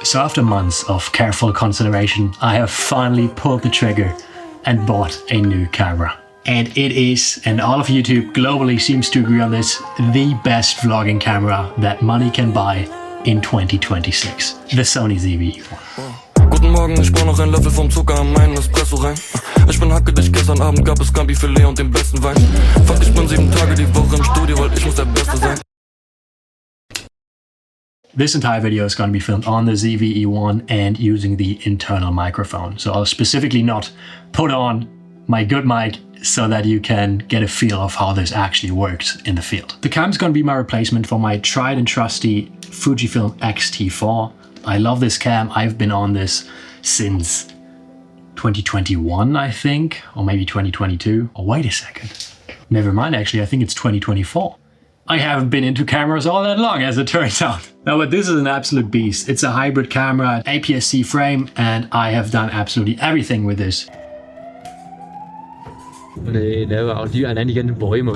So after months of careful consideration, I have finally pulled the trigger and bought a new camera. And it is, and all of YouTube globally seems to agree on this, the best vlogging camera that money can buy in 2026. The Sony ZV-E1. Guten Morgen, ich brauch noch ein Löffel vom Zucker in meinen Espresso rein. Ich bin hacke dich, gestern Abend gab es Scampi-Filet und den besten Wein. Fuck, ich bin 7 Tage die Woche im Studio, weil ich muss der Beste sein. This entire video is going to be filmed on the ZV-E1 and using the internal microphone. So I'll specifically not put on my good mic so that you can get a feel of how this actually works in the field. The cam's going to be my replacement for my tried and trusty Fuji X-T4. I love this cam. I've been on this since 2021, I think, or maybe 2022. Oh, wait a second. Never mind, actually, I think it's 2024. I haven't been into cameras all that long, as it turns out. No, but this is an absolute beast. It's a hybrid camera, APS-C frame, and I have done absolutely everything with this. Nee, der war auch die allein die ganzen Bäume.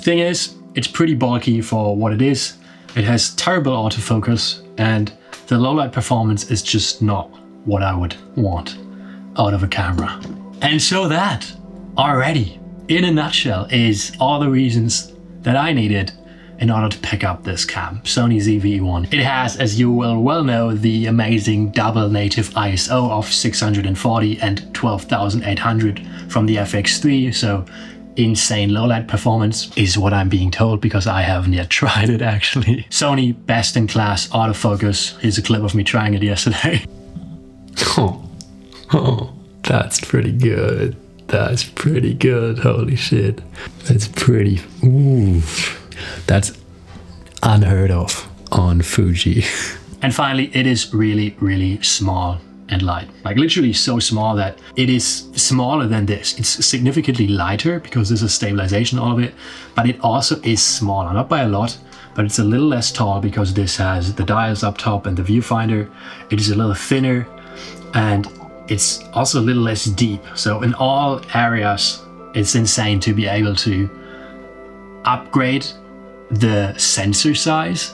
Thing is, it's pretty bulky for what it is. It has terrible autofocus, and the low light performance is just not what I would want out of a camera. And so that already, in a nutshell, is all the reasons that I needed in order to pick up this cam, Sony ZV-E1. It has, as you will well know, the amazing double native ISO of 640 and 12,800 from the FX3, so insane low light performance is what I'm being told, because I haven't yet tried it actually. Sony best in class autofocus. Here's a clip of me trying it yesterday. Oh, that's pretty good. That's pretty good. Holy shit. That's pretty. Ooh. That's unheard of on Fuji. And finally, it is really, really small and light. Like literally so small that it is smaller than this. It's significantly lighter because this is stabilization, all of it, but it also is smaller, not by a lot, but it's a little less tall because this has the dials up top and the viewfinder. It is a little thinner and it's also a little less deep. So in all areas, it's insane to be able to upgrade the sensor size,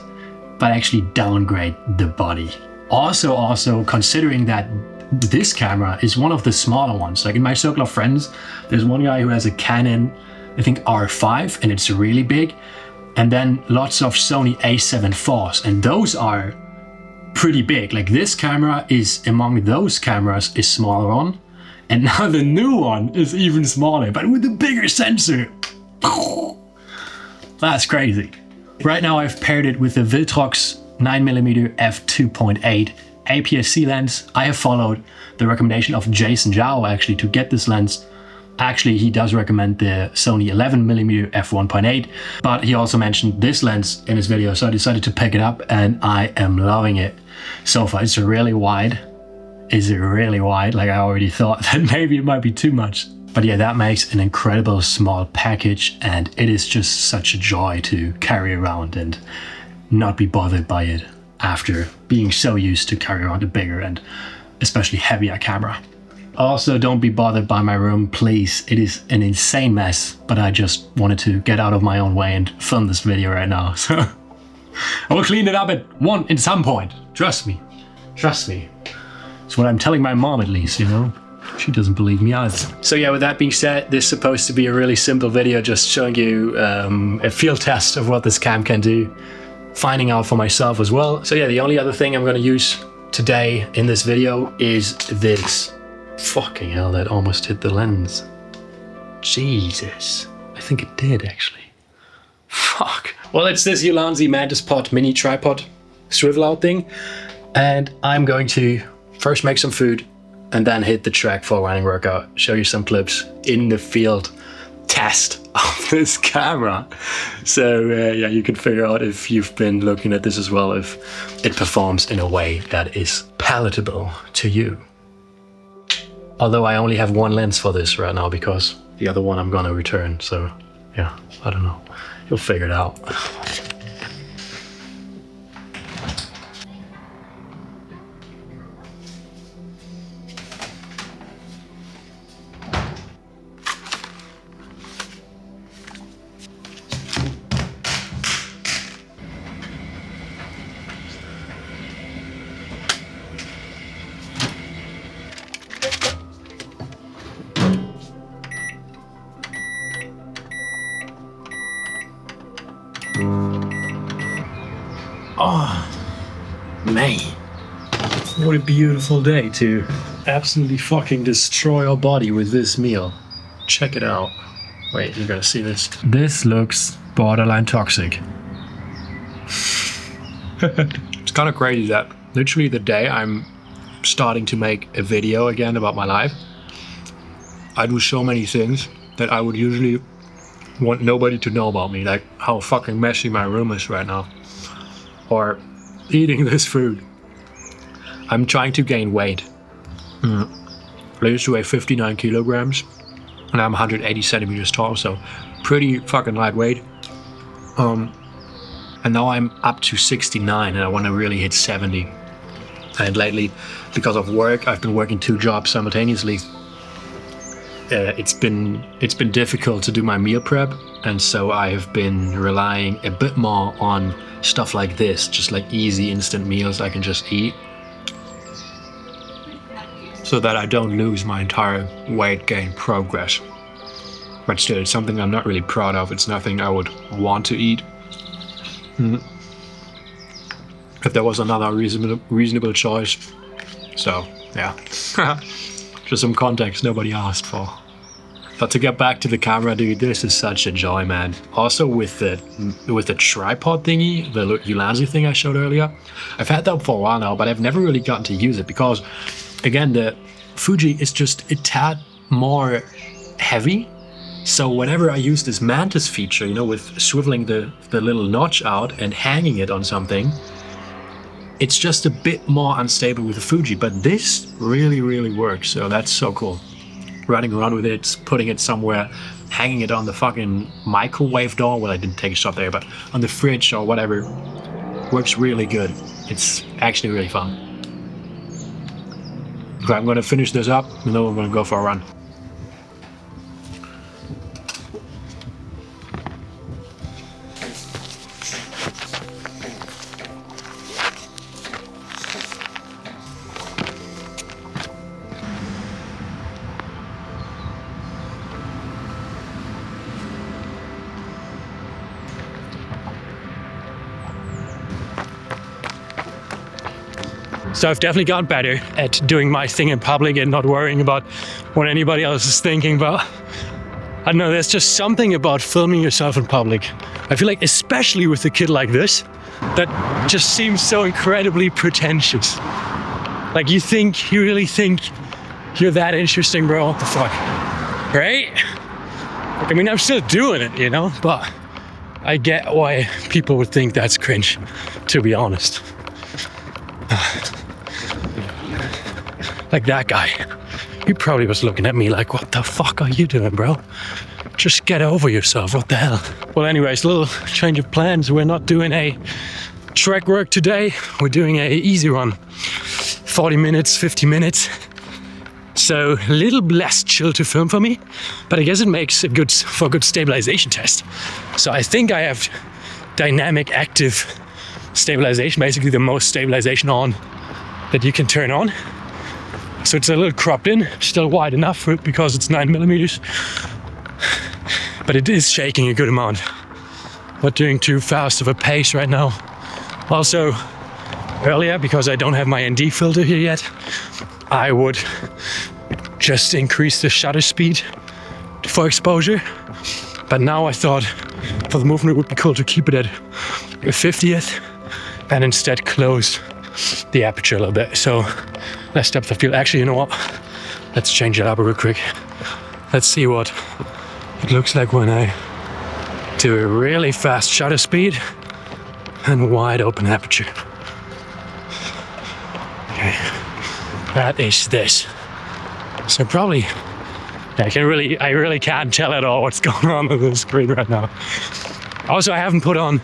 but actually downgrade the body. Also considering that this camera is one of the smaller ones. Like in my circle of friends, there's one guy who has a Canon, I think R5, and it's really big. And then lots of Sony A7 IVs, and those are pretty big. Like this camera is among those cameras is smaller on, and now the new one is even smaller, but with a bigger sensor. That's crazy. Right now I've paired it with the Viltrox 9mm f2.8 APS-C lens. I have followed the recommendation of Jason Zhao actually to get this lens. Actually, he does recommend the Sony 11mm f1.8, but he also mentioned this lens in his video, so I decided to pick it up and I am loving it so far. It's really wide. Is it really wide? Like I already thought that maybe it might be too much. But yeah, that makes an incredible small package, and it is just such a joy to carry around and not be bothered by it after being so used to carry around a bigger and especially heavier camera. Also, don't be bothered by my room, please. It is an insane mess, but I just wanted to get out of my own way and film this video right now. So I will clean it up at some point. Trust me. Trust me. It's what I'm telling my mom, at least, you know? She doesn't believe me either. So yeah, with that being said, this is supposed to be a really simple video just showing you a field test of what this cam can do, finding out for myself as well. So yeah, the only other thing I'm going to use today in this video is this. Fucking hell, that almost hit the lens. Jesus. I think it did actually. Fuck. Well, it's this Ulanzi Mantis Pod mini tripod swivel out thing, and I'm going to first make some food and then hit the track for a running workout, show you some clips in the field test of this camera. So yeah, you can figure out if you've been looking at this as well, if it performs in a way that is palatable to you. Although I only have one lens for this right now because the other one I'm gonna return. So yeah, I don't know. You'll figure it out. Oh, man. What a beautiful day to absolutely fucking destroy our body with this meal. Check it out. Wait, you gotta see this. This looks borderline toxic. It's kind of crazy that literally the day I'm starting to make a video again about my life, I do so many things that I would usually want nobody to know about me, like how fucking messy my room is right now, or eating this food. I'm trying to gain weight. I used to weigh 59 kilograms and I'm 180 centimeters tall, so pretty fucking lightweight. And now I'm up to 69 and I want to really hit 70. And lately, because of work, I've been working 2 jobs simultaneously. It's been difficult to do my meal prep, and so I have been relying a bit more on stuff like this, just like easy instant meals I can just eat, so that I don't lose my entire weight gain progress. But still, it's something I'm not really proud of. It's nothing I would want to eat. If there was another reasonable choice. So, yeah. Just some context nobody asked for. But to get back to the camera, dude, this is such a joy, man. Also with the tripod thingy, the Ulanzi thing I showed earlier, I've had that for a while now, but I've never really gotten to use it because, again, the Fuji is just a tad more heavy. So whenever I use this mantis feature, you know, with swiveling the little notch out and hanging it on something, it's just a bit more unstable with the Fuji, but this really, really works. So that's so cool. Running around with it, putting it somewhere, hanging it on the fucking microwave door. Well, I didn't take a shot there, but on the fridge or whatever, works really good. It's actually really fun. Okay, I'm gonna finish this up and then we're gonna go for a run. So I've definitely gotten better at doing my thing in public and not worrying about what anybody else is thinking. But I don't know, there's just something about filming yourself in public. I feel like, especially with a kid like this, that just seems so incredibly pretentious. Like you really think you're that interesting, bro? What the fuck, right? I mean, I'm still doing it, you know, but I get why people would think that's cringe, to be honest. Like that guy, he probably was looking at me like, what the fuck are you doing, bro? Just get over yourself, what the hell? Well, anyways, a little change of plans. We're not doing a track work today. We're doing a easy run, 40 minutes, 50 minutes. So a little less chill to film for me, but I guess it makes it good for a good stabilization test. So I think I have dynamic active stabilization, basically the most stabilization on that you can turn on. So it's a little cropped in, still wide enough for it because it's 9mm, but it is shaking a good amount. Not doing too fast of a pace right now. Also, earlier, because I don't have my ND filter here yet, I would just increase the shutter speed for exposure. But now I thought for the movement it would be cool to keep it at a 50th and instead close the aperture a little bit. So less depth of field. Actually, you know what? Let's change it up real quick. Let's see what it looks like when I do a really fast shutter speed and wide open aperture. Okay, that is this. So probably, I really can't tell at all what's going on with the screen right now. Also, I haven't put on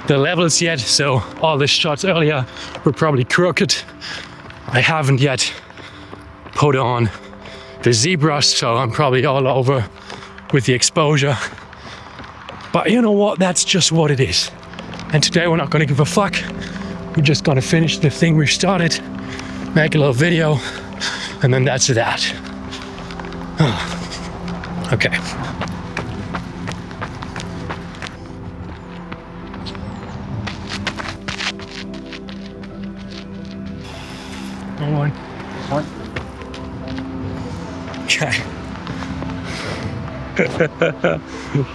the levels yet, so all the shots earlier were probably crooked. I haven't yet put on the ZBrush, so I'm probably all over with the exposure. But you know what? That's just what it is. And today we're not gonna give a fuck. We're just gonna finish the thing we started, make a little video, and then that's that. Okay.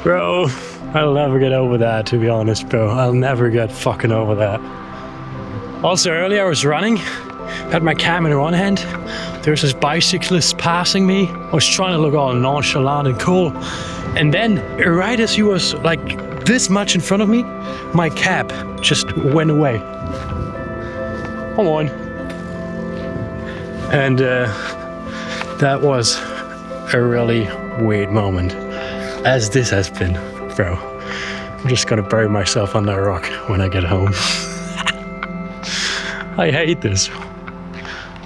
Bro, I'll never get over that, to be honest, bro. I'll never get fucking over that. Also, earlier I was running, had my camera in one hand. There's this bicyclist passing me. I was trying to look all nonchalant and cool. And then, right as he was like this much in front of me, my cap just went away. Come on. And that was a really weird moment, as this has been, bro. I'm just gonna bury myself under a rock when I get home. I hate this.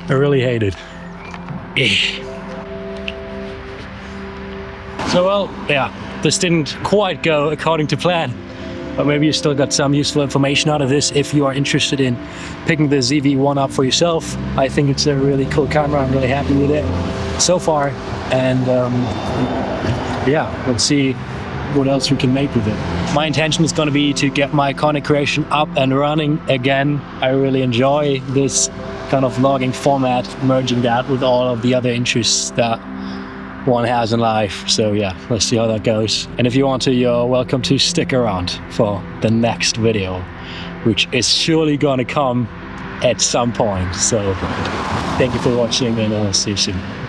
I really hate it. So, well, yeah, this didn't quite go according to plan, but maybe you still got some useful information out of this if you are interested in picking the ZV-E1 up for yourself. I think it's a really cool camera. I'm really happy with it so far. And yeah, let's see what else we can make with it. My intention is going to be to get my content creation up and running again. I really enjoy this kind of vlogging format, merging that with all of the other interests that one has in life. So yeah, let's see how that goes. And if you want to, you're welcome to stick around for the next video, which is surely gonna come at some point. So thank you for watching, and I'll see you soon.